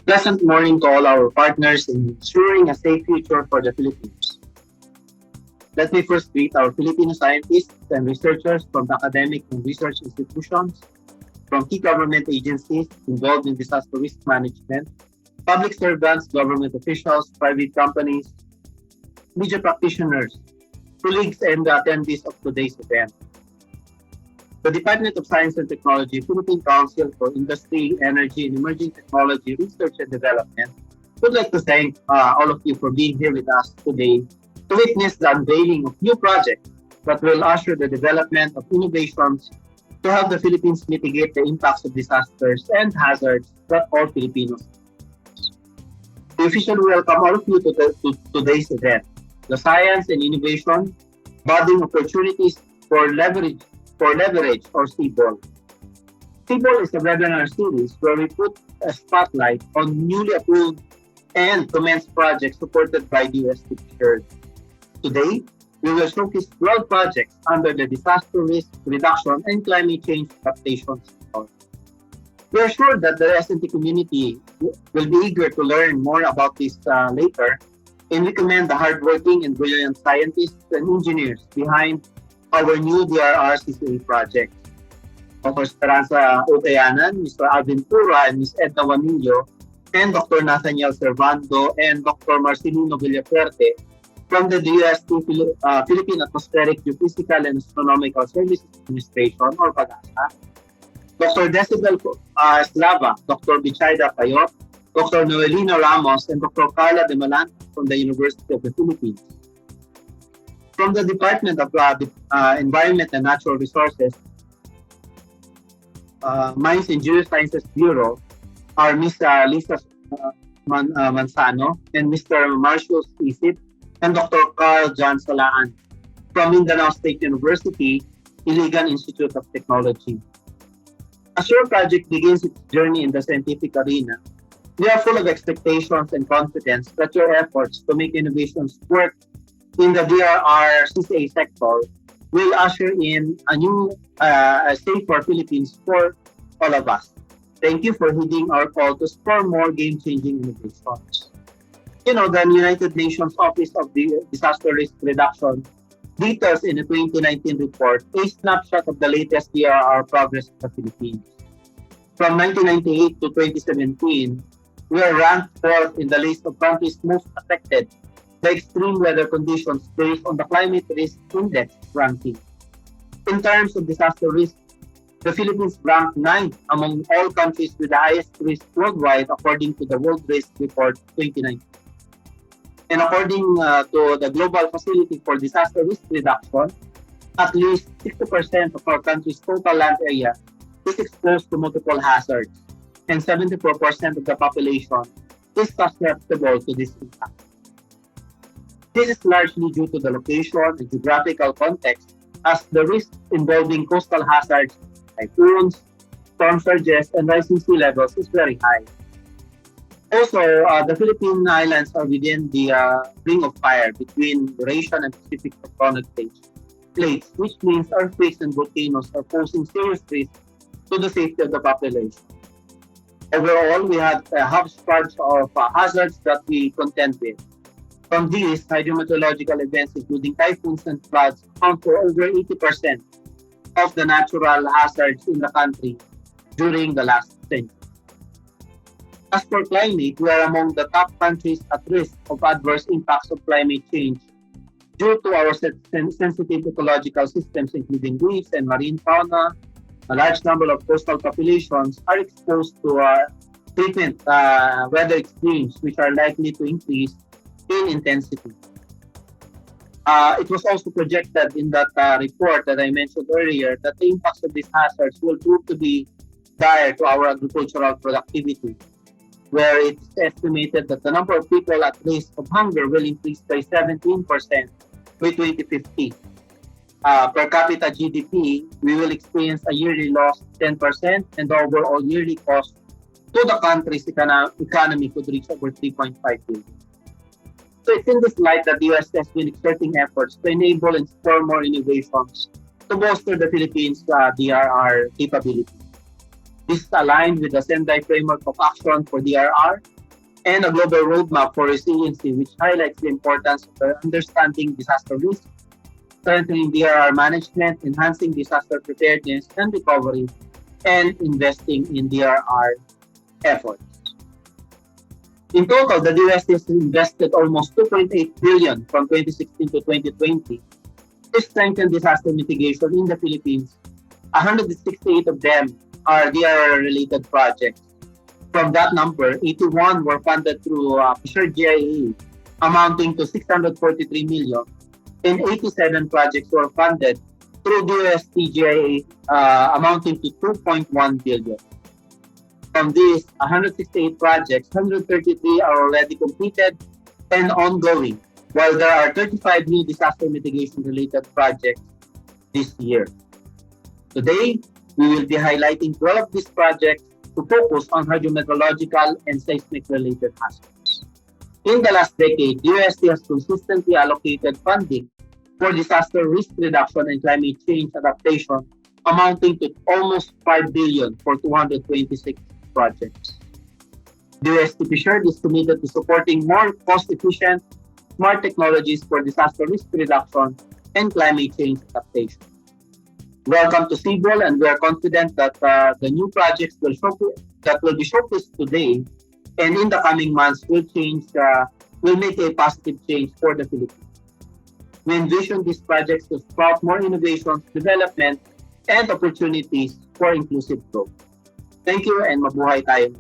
Pleasant morning to all our partners in ensuring a safe future for the Philippines. Let me first greet our Filipino scientists and researchers from the academic and research institutions, from key government agencies involved in disaster risk management, public servants, government officials, private companies, media practitioners, colleagues, and attendees of today's event. The Department of Science and Technology, Philippine Council for Industry, Energy, and Emerging Technology Research and Development would like to thank all of you for being here with us today to witness the unveiling of new projects that will usher the development of innovations to help the Philippines mitigate the impacts of disasters and hazards that all Filipinos. We officially welcome all of you to today's event. The Science and Innovation Budding Opportunities for Leverage or CBOL. CBOL is a webinar series where we put a spotlight on newly approved and commenced projects supported by DOST-PCIEERD. Today, we will showcase 12 projects under the Disaster Risk Reduction and Climate Change Adaptation sector. We are sure that the S&T community will be eager to learn more about this later, and we commend the hardworking and brilliant scientists and engineers behind our new DRR CCA project. Dr. Esperanza Ocayanan, Mr. Alvin Pura, and Ms. Edna Juanillo, and Dr. Nathaniel Servando, and Dr. Marcelino Villafuerte from the DOST Philippine Atmospheric Geophysical and Astronomical Services Administration, or PAGASA, Dr. Decibel Slava, Dr. Bichayda Payot, Dr. Noelino Ramos, and Dr. Carla De Malanta from the University of the Philippines. From the Department of Environment and Natural Resources, Mines and Geosciences Bureau are Ms. Lisa Manzano and Mr. Marcius Isip and Dr. Carl John Salaan from Mindanao State University, Iligan Institute of Technology. As your project begins its journey in the scientific arena, we are full of expectations and confidence that your efforts to make innovations work in the DRR CCA sector will usher in a new safer Philippines for all of us. Thank you for heeding our call to spur more game-changing innovations. The United Nations Office of Disaster Risk Reduction details in a 2019 report a snapshot of the latest DRR progress of the Philippines. From 1998 to 2017, we are ranked fourth in the list of countries most affected by extreme weather conditions based on the Climate Risk Index ranking. In terms of disaster risk, the Philippines ranked 9th among all countries with the highest risk worldwide according to the World Risk Report 2019. And according to the Global Facility for Disaster Risk Reduction, at least 60% of our country's total land area is exposed to multiple hazards, and 74% of the population is susceptible to this impact. This is largely due to the location and geographical context, as the risks involving coastal hazards, typhoons, storm surges, and rising sea levels is very high. Also, the Philippine Islands are within the ring of fire between Eurasian and Pacific tectonic plates, which means earthquakes and volcanoes are posing serious risks to the safety of the population. Overall, we have a hodgepodge of hazards that we contend with. From these, hydrometeorological events, including typhoons and floods, account for over 80% of the natural hazards in the country during the last century. As for climate, we are among the top countries at risk of adverse impacts of climate change due to our sensitive ecological systems, including reefs and marine fauna. A large number of coastal populations are exposed to frequent weather extremes, which are likely to increase in intensity. It was also projected in that report that I mentioned earlier that the impacts of these hazards will prove to be dire to our agricultural productivity, where it's estimated that the number of people at risk of hunger will increase by 17% by 2050. Per capita GDP, we will experience a yearly loss of 10%, and the overall yearly cost to the country's economy could reach over 3.5 billion. So it's in this light that the U.S. has been exerting efforts to enable and spur more innovations to bolster the Philippines' DRR capability. This is aligned with the Sendai Framework of Action for DRR and a global roadmap for resiliency, which highlights the importance of understanding disaster risk, strengthening DRR management, enhancing disaster preparedness and recovery, and investing in DRR efforts. In total, the DOST has invested almost 2.8 billion from 2016 to 2020 to strengthen disaster mitigation in the Philippines. 168 of them are DRR-related projects. From that number, 81 were funded through PCIEERD GIA, amounting to 643 million, and 87 projects were funded through DOST GIA, amounting to 2.1 billion. From these 168 projects, 133 are already completed and ongoing, while there are 35 new disaster mitigation-related projects this year. Today, we will be highlighting 12 of these projects to focus on hydrometeorological and seismic-related aspects. In the last decade, DOST has consistently allocated funding for disaster risk reduction and climate change adaptation, amounting to almost 5 billion for 226 projects. DOST-PCIEERD is committed to supporting more cost-efficient, smart technologies for disaster risk reduction and climate change adaptation. Welcome to CBOL, and we are confident that the new projects will be showcased today and in the coming months will make a positive change for the Philippines. We envision these projects to sprout more innovations, development, and opportunities for inclusive growth. Thank you, and mabuhay tayo.